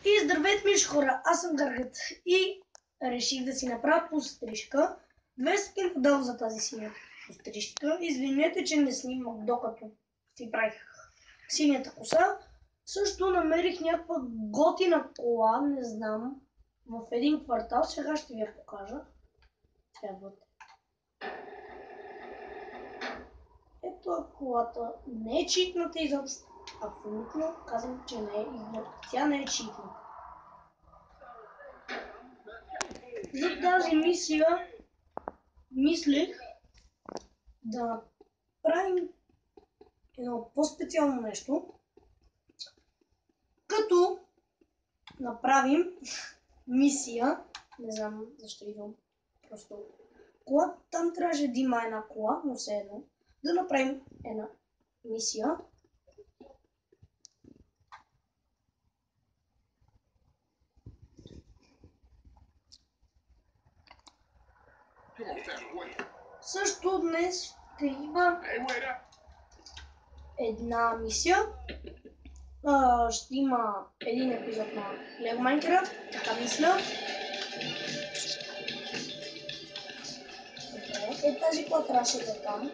И здравейте, миш хора, аз съм Гъргът и реших да си направя пострижка. 2 секунди дал за тази синя пострижка. Извинете, че не снимах докато си правих синята коса. Също намерих някаква готина кола, не знам, в един квартал. Сега ще ви я покажа. Ето колата. Не е читната изобщо. Абсолютно казвам, че не е изобщо. Тя не е читната. За тази мисия мислех да правим едно по-специално нещо, като направим мисия, не знам защо идвам, просто кола, там трябваше да има една кола, но все едно, да направим една мисия. Също днес ще има една мисия. Ще има един епизод на Lego Minecraft, така мисля. Добре, тази кола трябваше да е там.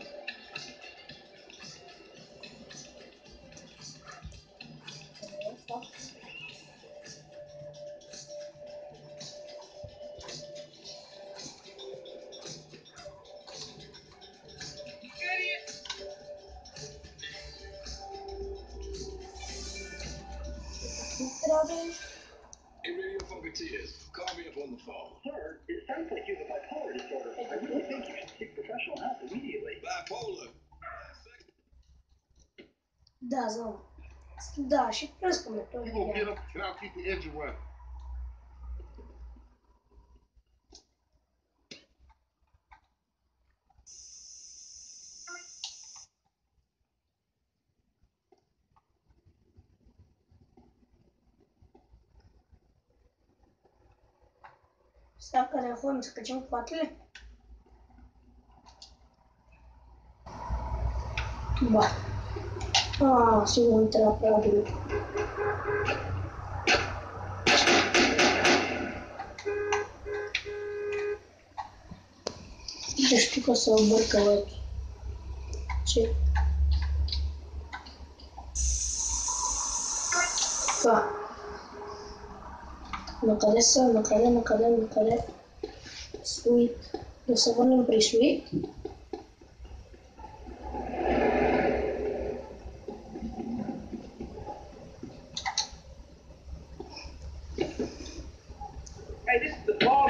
Hey, Radio Funketeers, call me up on the phone. Sir, it sounds like you have a bipolar disorder. I really think you should seek professional help immediately. Bipolar? Да, знам. Да, ще пръскаме той. You gonna get him and I'll keep the engine running. Сега къде ходим, се качим колата ли? Ба. Сигурно трябва да правя друго. Виж, тук се объркала ето. Че... Така. Накъде са? Накъде? Суит. Да се върнем при Суит.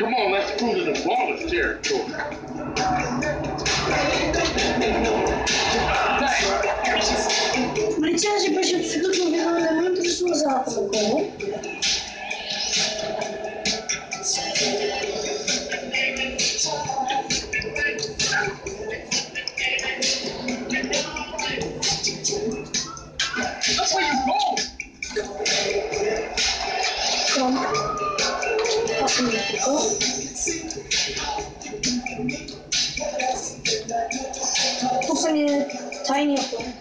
Come on, let's cruise into Ballas territory. Полицейски беше абсолютно виновен, не ме интересува залата на коло. Аз съм тук. Тук ни е тайния план.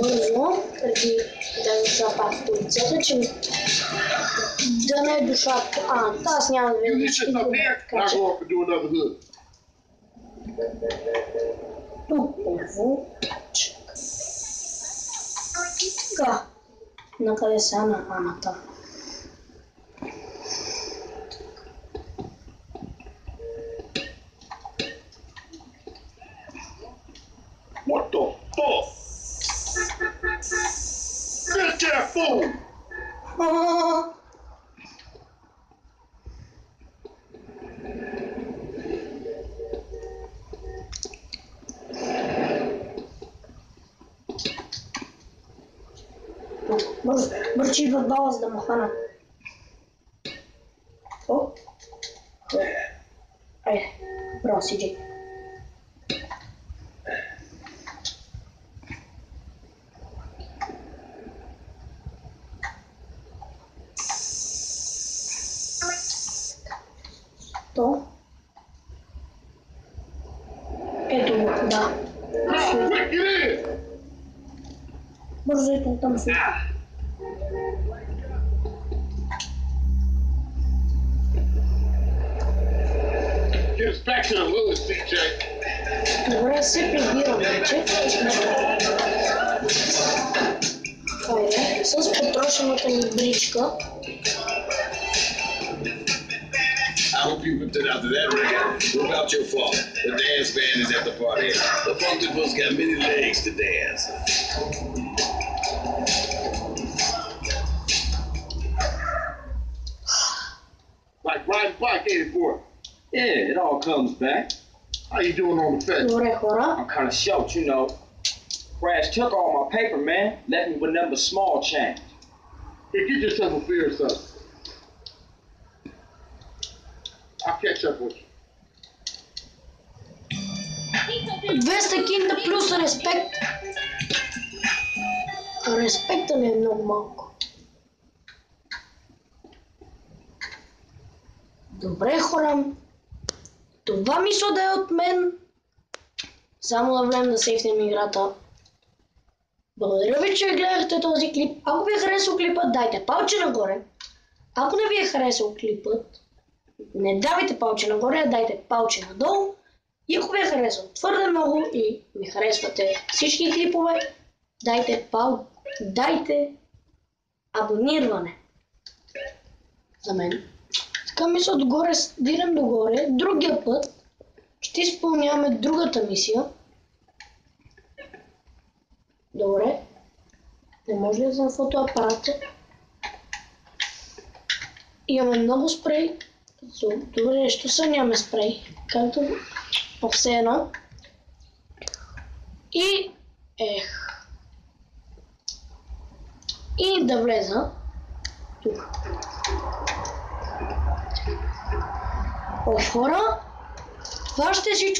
Бързо, преди да запах полицията, че да не е дошла. Аз няма да видя. Тук, така. Накъде са на Аната? What the fuck? Get that fool! Бърчи идват бала, за да му хвана. О! Айде, браво, сиджи. То. Ето го, да. Бързо ето там си. Get us back to the Lewis, CJ. Добре, се прибирам вече. Това е с потрошената ми бричка. I hope you ripped it out to that record. What about your fault? The dance band is at the party. The Funktibus got many legs to dance. Like riding bike 84. Yeah, it all comes back. How you doing on the fence? Добре, хора. I'm kind of short, you know. Crash took all my paper, man. Left me with number small change. Hey, get yourself a beer or something. I'll catch up with you. 200 кинта плюс респект. Респекта ми е много малко. Добре, хора. Това мисля да е от мен. Само да влезем да сейфнем играта. Благодаря ви, че гледахте този клип. Ако ви е харесал клипът, дайте палче нагоре. Ако не ви е харесал клипът, не давайте палче нагоре, а дайте палче надолу. И ако ви е харесал твърде много и ми харесвате всички клипове, дайте абониране за мен. Така мисля догоре, дирам догоре. Другия път ще изпълняваме другата мисия. Добре. Не може ли за фотоапарата? Имаме много спрей. Добре, що са нямаме спрей? Както по все едно. И И да влеза тук. Хора, това ще всичко.